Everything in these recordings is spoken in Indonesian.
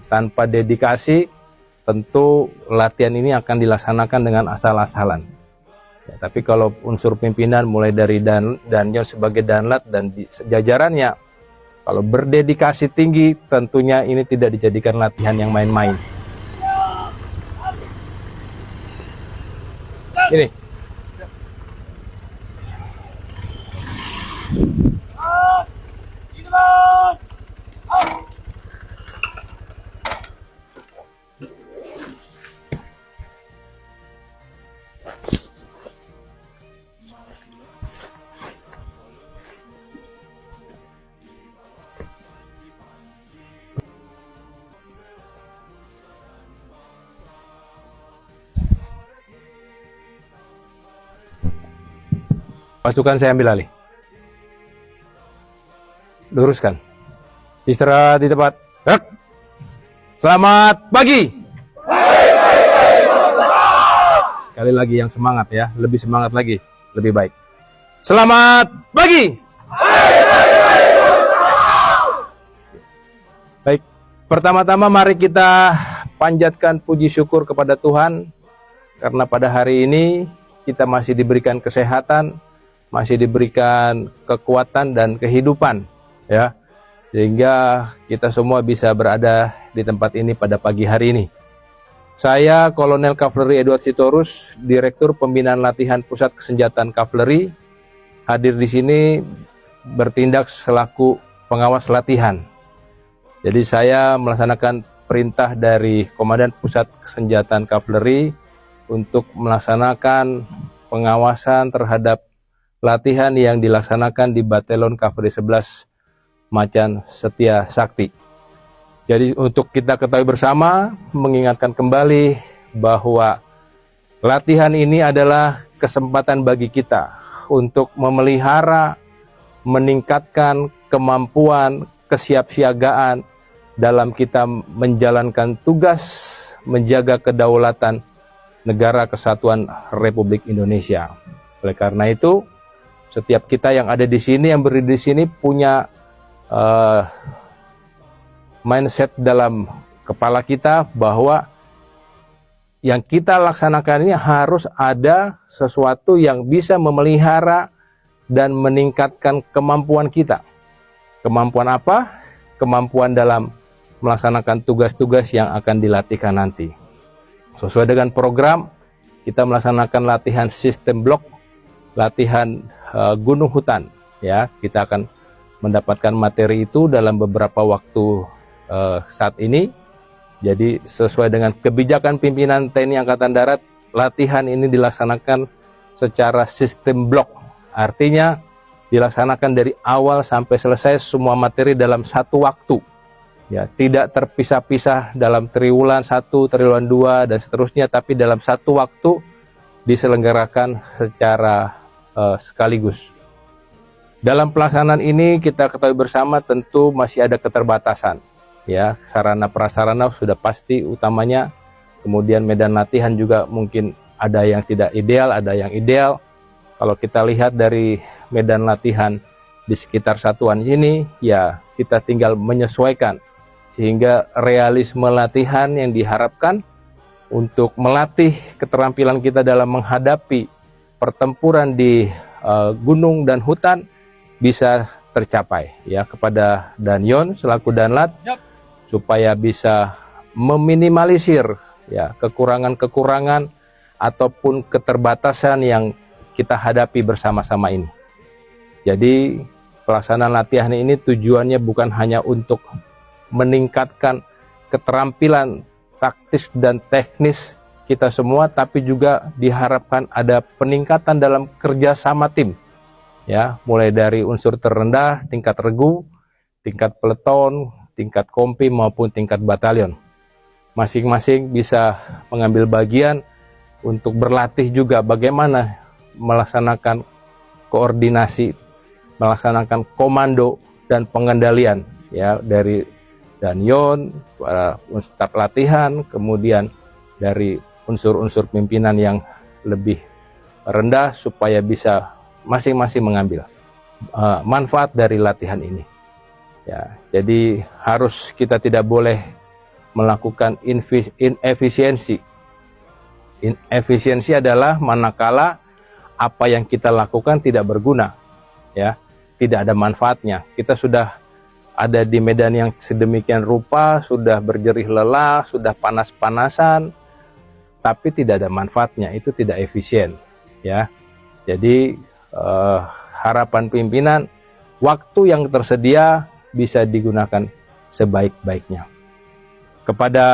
Tanpa dedikasi, tentu latihan ini akan dilaksanakan dengan asal-asalan. Ya, tapi kalau unsur pimpinan mulai dari Danyon sebagai Danlat dan jajarannya, kalau berdedikasi tinggi, tentunya ini tidak dijadikan latihan yang main-main. Ini. Pasukan saya ambil alih. Luruskan. Istirahat di tempat. Selamat pagi. Sekali lagi yang semangat ya. Lebih semangat lagi. Lebih baik. Selamat pagi. Baik. Pertama-tama mari kita panjatkan puji syukur kepada Tuhan. Karena pada hari ini kita masih diberikan kesehatan, masih diberikan kekuatan dan kehidupan, ya, sehingga kita semua bisa berada di tempat ini pada pagi hari ini. Saya Kolonel Kavaleri Edward Sitorus, Direktur Pembinaan Latihan Pusat Kesenjataan Kavaleri, hadir di sini bertindak selaku pengawas latihan. Jadi saya melaksanakan perintah dari Komandan Pusat Kesenjataan Kavaleri untuk melaksanakan pengawasan terhadap latihan yang dilaksanakan di Batelon Kavaleri 11 Macan Setia Sakti. Jadi untuk kita ketahui bersama, mengingatkan kembali bahwa latihan ini adalah kesempatan bagi kita untuk memelihara, meningkatkan kemampuan, kesiapsiagaan dalam kita menjalankan tugas menjaga kedaulatan Negara Kesatuan Republik Indonesia. Oleh karena itu, setiap kita yang ada di sini, yang berdiri di sini punya mindset dalam kepala kita bahwa yang kita laksanakan ini harus ada sesuatu yang bisa memelihara dan meningkatkan kemampuan kita. Kemampuan apa? Kemampuan dalam melaksanakan tugas-tugas yang akan dilatihkan nanti. Sesuai dengan program, kita melaksanakan latihan sistem blok, latihan gunung hutan, ya. Kita akan mendapatkan materi itu dalam beberapa waktu saat ini. Jadi sesuai dengan kebijakan pimpinan TNI Angkatan Darat, latihan ini dilaksanakan secara sistem blok. Artinya dilaksanakan dari awal sampai selesai semua materi dalam satu waktu. Ya, tidak terpisah-pisah dalam triwulan 1, triwulan 2 dan seterusnya, tapi dalam satu waktu diselenggarakan secara sekaligus. Dalam pelaksanaan ini kita ketahui bersama tentu masih ada keterbatasan, ya, sarana prasarana sudah pasti utamanya, kemudian medan latihan juga mungkin ada yang tidak ideal, ada yang ideal. Kalau kita lihat dari medan latihan di sekitar satuan ini, ya kita tinggal menyesuaikan sehingga realisme latihan yang diharapkan untuk melatih keterampilan kita dalam menghadapi pertempuran di gunung dan hutan bisa tercapai, ya. Kepada Danyon selaku Danlat, supaya bisa meminimalisir, ya, kekurangan-kekurangan ataupun keterbatasan yang kita hadapi bersama-sama ini. Jadi pelaksanaan latihan ini tujuannya bukan hanya untuk meningkatkan keterampilan taktis dan teknis kita semua, tapi juga diharapkan ada peningkatan dalam kerjasama tim, ya, mulai dari unsur terendah, tingkat regu, tingkat peleton, tingkat kompi maupun tingkat batalion. Masing-masing bisa mengambil bagian untuk berlatih juga bagaimana melaksanakan koordinasi, melaksanakan komando dan pengendalian, ya, dari Danyon, para unsur latihan, kemudian dari unsur-unsur pimpinan yang lebih rendah supaya bisa masing-masing mengambil manfaat dari latihan ini. Ya, jadi harus kita tidak boleh melakukan inefisiensi. Inefisiensi adalah manakala apa yang kita lakukan tidak berguna, ya, tidak ada manfaatnya. Kita sudah ada di medan yang sedemikian rupa, sudah berjerih lelah, sudah panas-panasan, tapi tidak ada manfaatnya, itu tidak efisien, ya. Jadi harapan pimpinan, waktu yang tersedia bisa digunakan sebaik-baiknya. Kepada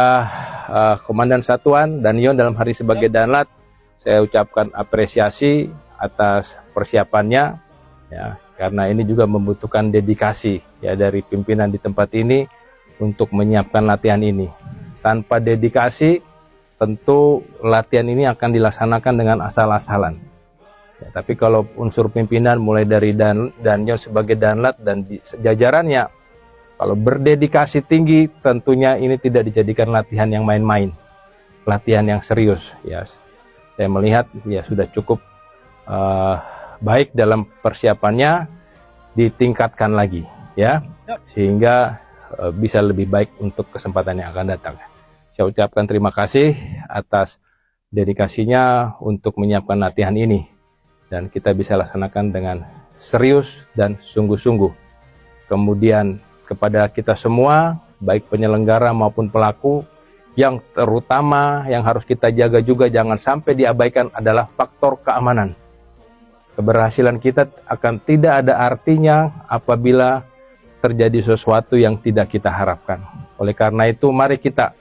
Komandan Satuan dan Yon dalam hari sebagai Danlat, saya ucapkan apresiasi atas persiapannya, ya, karena ini juga membutuhkan dedikasi, ya, dari pimpinan di tempat ini untuk menyiapkan latihan ini. Tanpa dedikasi, tentu latihan ini akan dilaksanakan dengan asal-asalan. Ya, tapi kalau unsur pimpinan mulai dari Danyon sebagai Danlat dan jajarannya, kalau berdedikasi tinggi, tentunya ini tidak dijadikan latihan yang main-main, latihan yang serius. Ya, saya melihat ya sudah cukup baik dalam persiapannya, ditingkatkan lagi, ya, sehingga bisa lebih baik untuk kesempatan yang akan datang. Saya ucapkan terima kasih atas dedikasinya untuk menyiapkan latihan ini, dan kita bisa laksanakan dengan serius dan sungguh-sungguh. Kemudian kepada kita semua, baik penyelenggara maupun pelaku, yang terutama yang harus kita jaga juga jangan sampai diabaikan adalah faktor keamanan. Keberhasilan kita akan tidak ada artinya apabila terjadi sesuatu yang tidak kita harapkan. Oleh karena itu, mari kita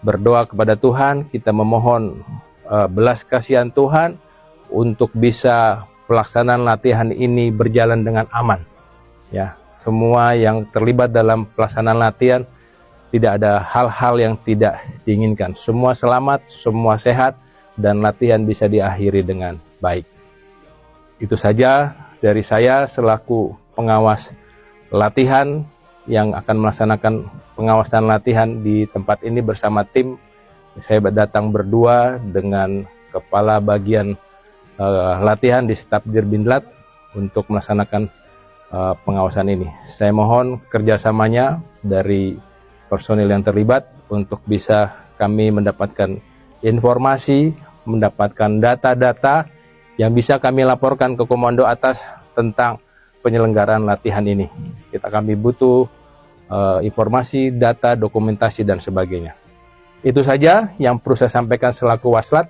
berdoa kepada Tuhan, kita memohon belas kasihan Tuhan untuk bisa pelaksanaan latihan ini berjalan dengan aman. Ya, semua yang terlibat dalam pelaksanaan latihan, tidak ada hal-hal yang tidak diinginkan. Semua selamat, semua sehat, dan latihan bisa diakhiri dengan baik. Itu saja dari saya selaku pengawas latihan yang akan melaksanakan pengawasan latihan di tempat ini bersama tim. Saya datang berdua dengan Kepala Bagian Latihan di Staf Dirbinlat untuk melaksanakan pengawasan ini. Saya mohon kerjasamanya dari personil yang terlibat untuk bisa kami mendapatkan informasi, mendapatkan data-data yang bisa kami laporkan ke komando atas tentang penyelenggaraan latihan ini. Kami butuh informasi, data, dokumentasi, dan sebagainya. Itu saja yang perlu saya sampaikan selaku waslat.